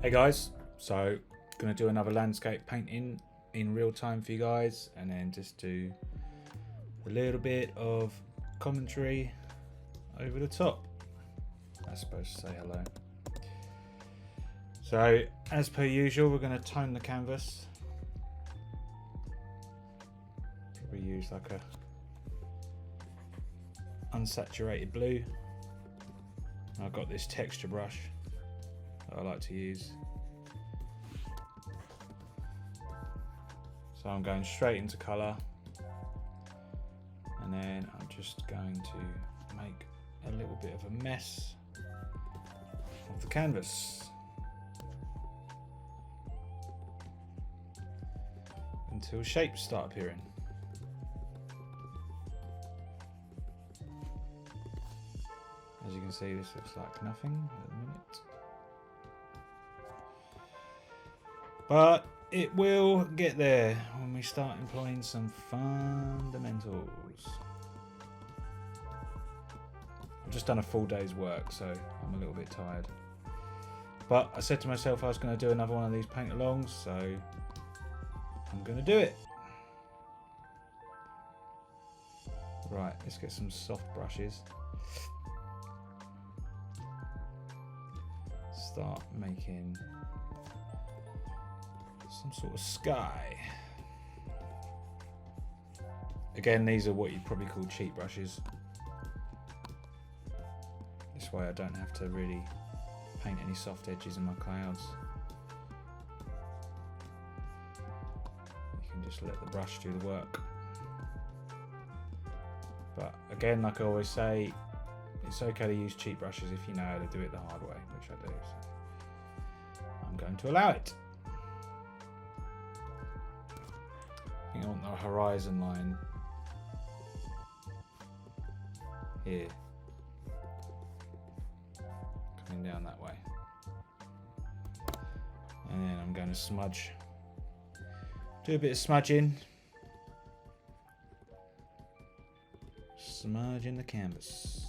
Hey guys, so gonna do another landscape painting in real time for you guys, and then just do a little bit of commentary over the top. I'm supposed to say hello. So as per usual, we're gonna tone the canvas. Probably use like a unsaturated blue. I've got this texture brush that I like to use. So I'm going straight into colour, and then I'm just going to make a little bit of a mess of the canvas until shapes start appearing. As you can see, this looks like nothing at the minute, but it will get there when we start employing some fundamentals. I've just done a full day's work, so I'm a little bit tired. But I said to myself I was going to do another one of these paint-alongs, so I'm going to do it. Right, let's get some soft brushes. Start making some sort of sky. Again, these are what you'd probably call cheap brushes. This way I don't have to really paint any soft edges in my clouds. You can just let the brush do the work. But again, like I always say, it's okay to use cheap brushes if you know how to do it the hard way, which I do. So I'm going to allow it. I think I want the horizon line here, coming down that way. And then I'm going to smudge, do a bit of smudging. Smudging the canvas.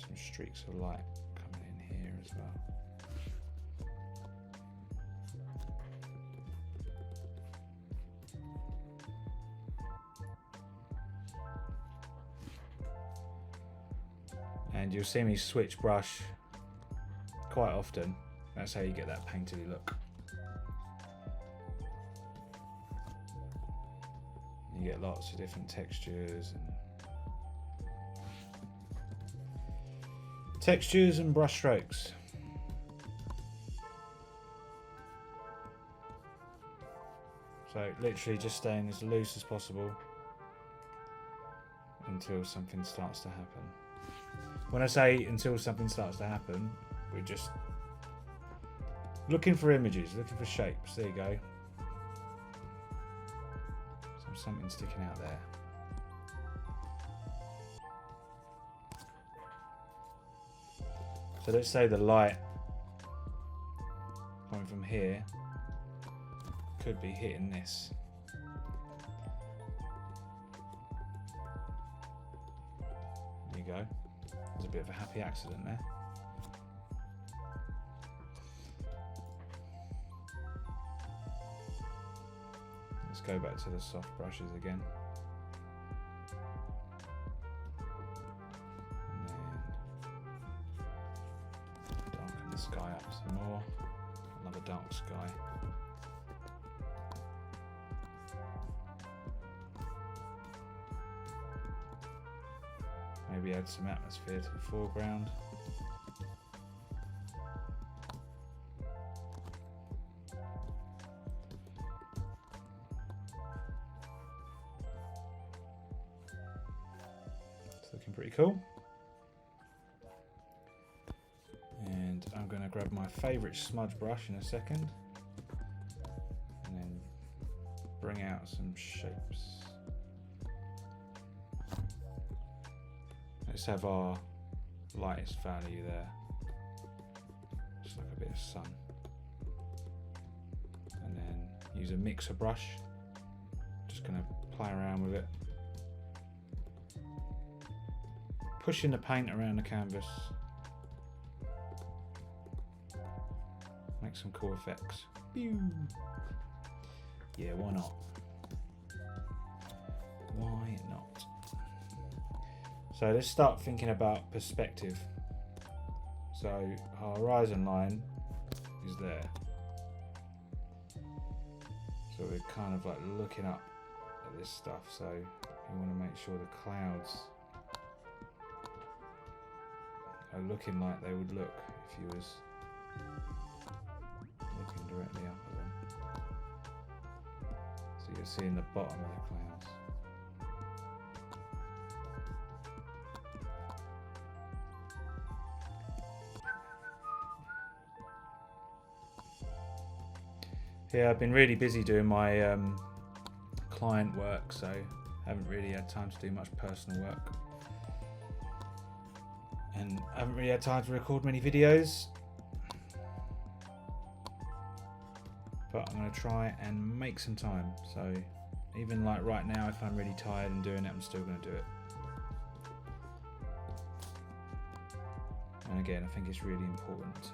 Some streaks of light coming in here as well. And you'll see me switch brush quite often. That's how you get that painterly look. You get lots of different textures and brush strokes. So literally just staying as loose as possible until something starts to happen. When I say until something starts to happen, we're just looking for images, looking for shapes. There you go. So something sticking out there. So let's say the light coming from here could be hitting this. There you go. There's a bit of a happy accident there. Let's go back to the soft brushes again. Sky up some more. Another dark sky. Maybe add some atmosphere to the foreground. It's looking pretty cool. I'm going to grab my favourite smudge brush in a second and then bring out some shapes. Let's have our lightest value there, just like a bit of sun. use a mixer brush. Just going to play around with it. Pushing the paint around the canvas. Make some cool effects. Pew. Yeah, why not? Why not? So let's start thinking about perspective. So our horizon line is there. So we're kind of like looking up at this stuff. So you want to make sure the clouds are looking like they would look if you was looking directly up at them. So you're seeing the bottom of the clouds. Yeah, I've been really busy doing my client work, so haven't really had time to do much personal work. And I haven't really had time to record many videos. But I'm going to try and make some time. So even like right now, if I'm really tired and doing it, I'm still going to do it. And again, I think it's really important to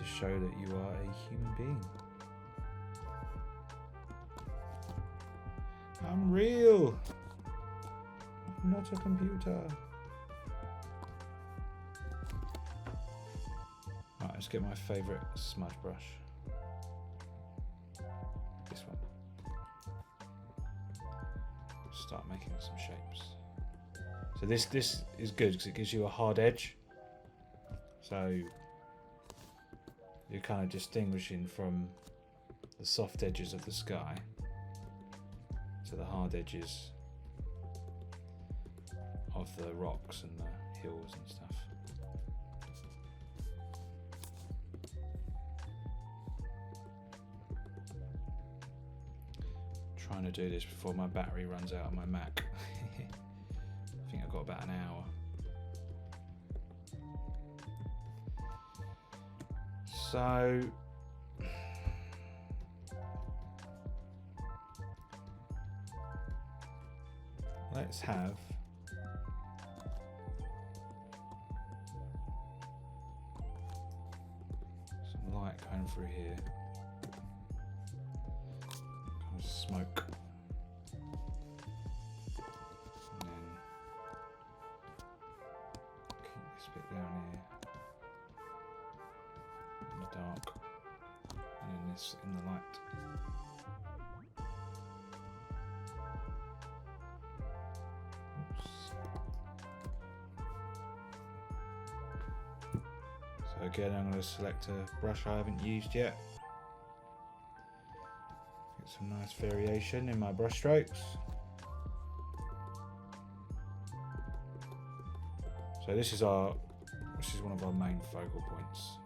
show that you are a human being. I'm real. I'm not a computer. Right, let's get my favourite smudge brush. This one. Start making some shapes. So this is good because it gives you a hard edge. So you're kind of distinguishing from the soft edges of the sky to the hard edges of the rocks and the hills and stuff. Trying to do this before my battery runs out on my Mac. I think I've got about an hour. So let's have some light going through here. Kind of smoke. And then keep this bit down here. In the dark, and then this in the light. Oops. So again, I'm going to select a brush I haven't used yet. Get some nice variation in my brush strokes. So this is one of our main focal points.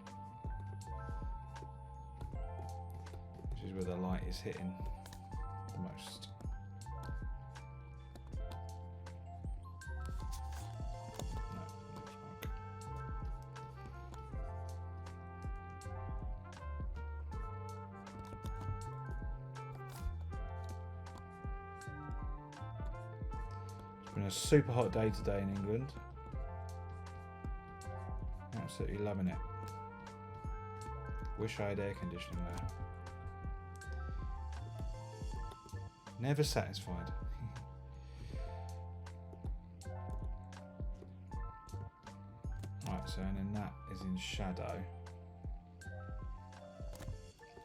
Is where the light is hitting the most. No, it's been a super hot day today in England. Absolutely loving it. Wish I had air conditioning there. Never satisfied. Right, so and then that is in shadow.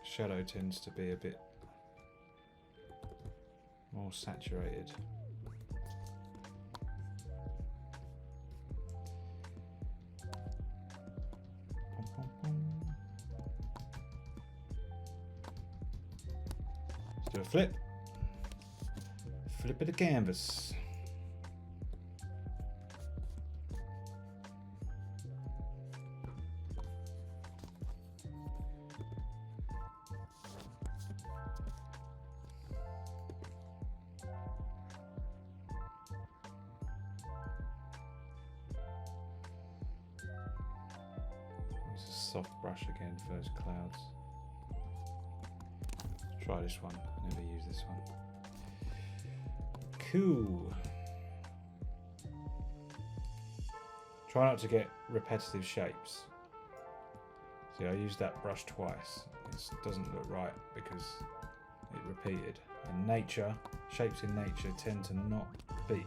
Shadow tends to be a bit more saturated. Let's do a flip. Flip of the canvas. soft brush again for those clouds. Try this one. Never use this one. Cool. Try not to get repetitive shapes. See, I used that brush twice. It doesn't look right because it repeated. And nature, shapes in nature tend to not repeat.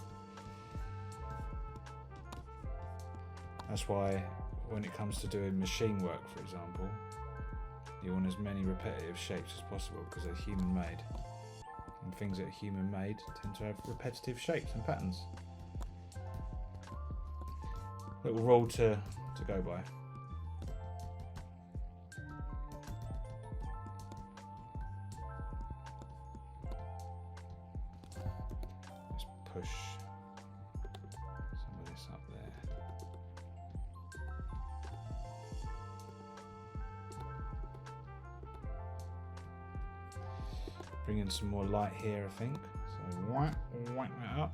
That's why when it comes to doing machine work, for example, you want as many repetitive shapes as possible because they're human made. And things that are human made tend to have repetitive shapes and patterns. Little rule to go by. Let's push some of this up there. Bring in some more light here, I think. So whack that up.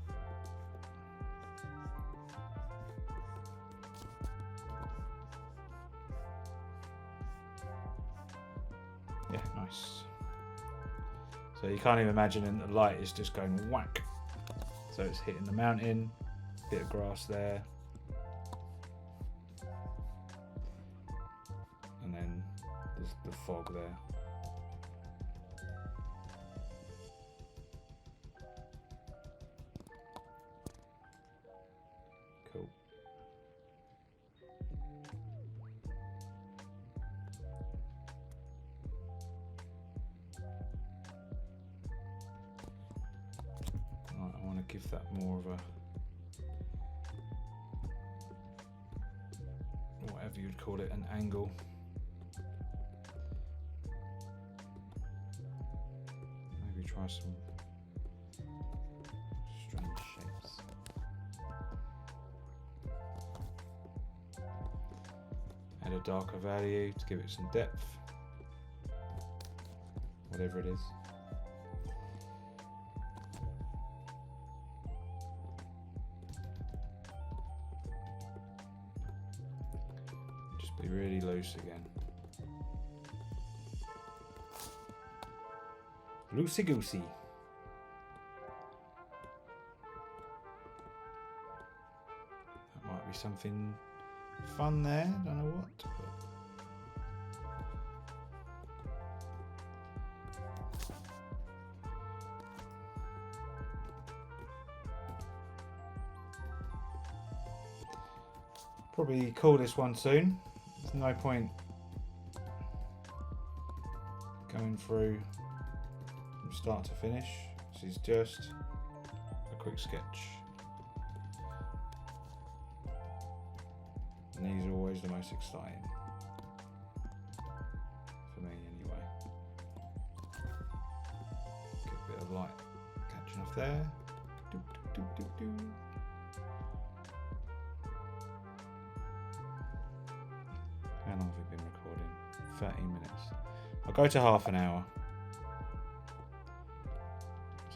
Yeah, nice. So you can't even imagine that the light is just going whack. So it's hitting the mountain, bit of grass there. And then there's the fog there. Cool. Right, I want to give that more of a, whatever you'd call it, an angle. Maybe try some strange shapes. Add a darker value to give it some depth, whatever it is. Just be really loose again. Loosey goosey. That might be something fun there, don't know what. But probably call this one soon. There's no point going through from start to finish. This is just a quick sketch. And these are always the most exciting. For me anyway. Get a bit of light catching off there. Doop, doop, doop, doop, doop. How long have we been recording? 13 minutes. I'll go to half an hour.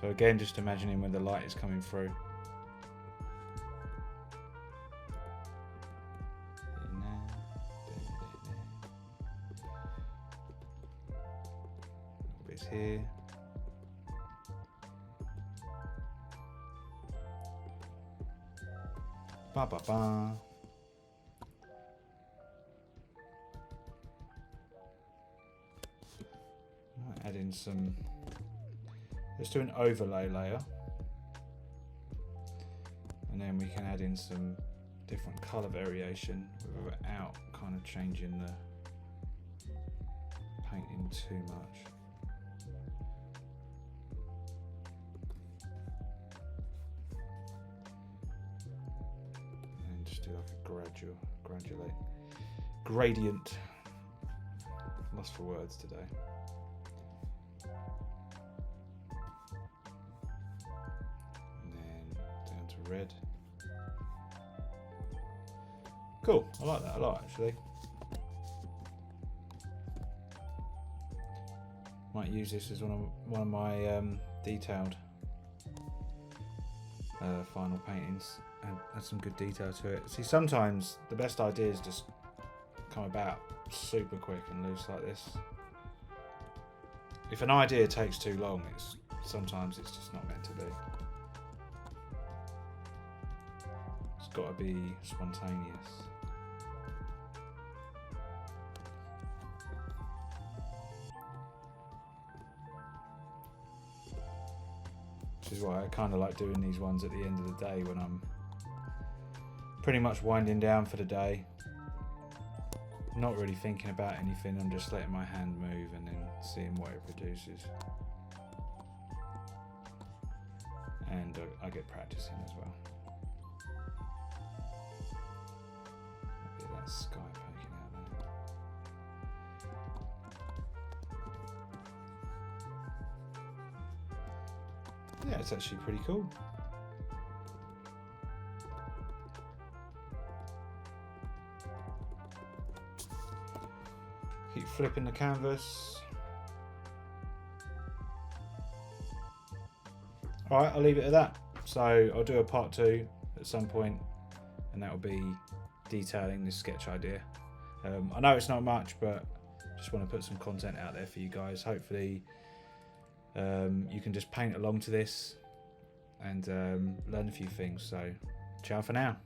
So again, just imagining when the light is coming through. Bits here. Ba ba ba. Might add in some. Let's do an overlay layer, and then we can add in some different color variation without kind of changing the painting too much. And just do like a gradient. Lost for words today. Red. Cool, I like that a lot actually. Might use this as one of my detailed final paintings and add some good detail to it. See, sometimes the best ideas just come about super quick and loose like this. If an idea takes too long, sometimes it's just not meant to be. It's got to be spontaneous. Which is why I kind of like doing these ones at the end of the day when I'm pretty much winding down for the day. Not really thinking about anything, I'm just letting my hand move and then seeing what it produces. And I get practicing as well. Look at that sky poking out there. Yeah, it's actually pretty cool. Keep flipping the canvas. Alright, I'll leave it at that. So I'll do a part 2 at some point, and that will be detailing this sketch idea. I know it's not much, but just want to put some content out there for you guys. Hopefully you can just paint along to this and learn a few things. So ciao for now.